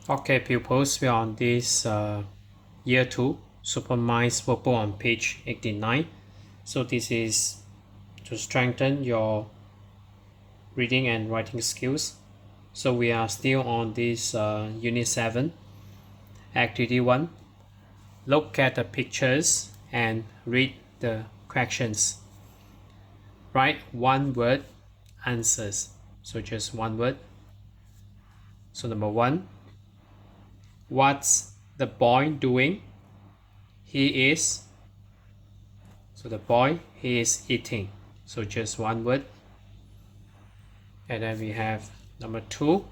Okay, pupils, we are on this year 2 supervised workbook on page 89. So this is to strengthen your reading and writing skills. So we are still on this unit 7, activity 1. Look at the pictures and read the questions. Write one word answers. So just one word. So number 1, what's the boy doing? He is, so the boy, he is eating. So just one word. And then we have number 2,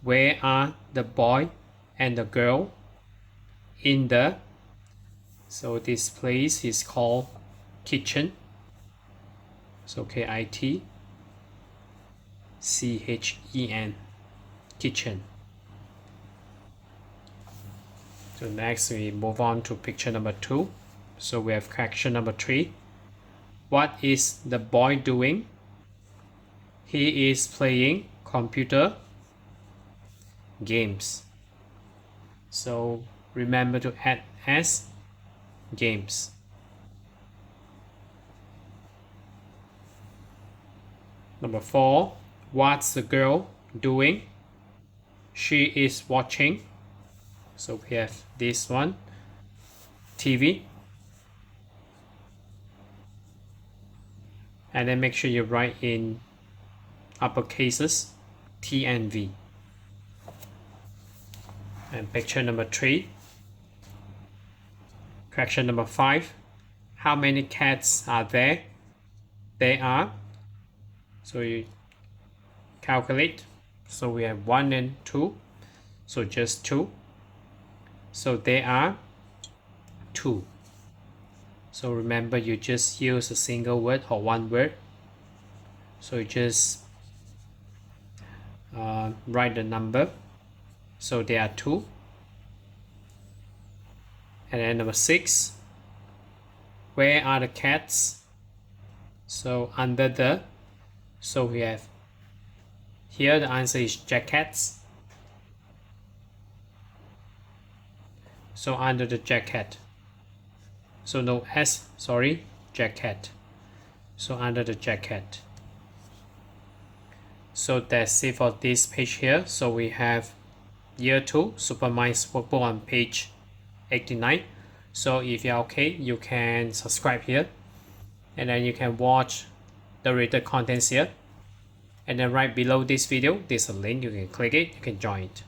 where are the boy and the girl? In the, so this place is called kitchen. So KITCHEN, kitchen. So next we move on to picture number 2. So we have question number 3. What is the boy doing? He is playing computer games. So remember to add S, games. Number 4, what's the girl doing? She is watching. So we have this one, TV. And then make sure you write in upper cases, T and V. And picture number 3. Question number 5. How many cats are there? There are. So you calculate. So we have 1 and 2. So just 2. So there are 2. So remember, you just use a single word or one word. So you just write the number. So there are 2. And then number 6, where are the cats? So under the, so we have here the answer is jackets. So under the jacket. So no S, sorry, jacket. So under the jacket. So that's it for this page here. So we have year 2 supervised workbook on page 89. So if you're okay, you can subscribe here, and then you can watch the related contents here, and then right below this video there's a link, you can click it, you can join it.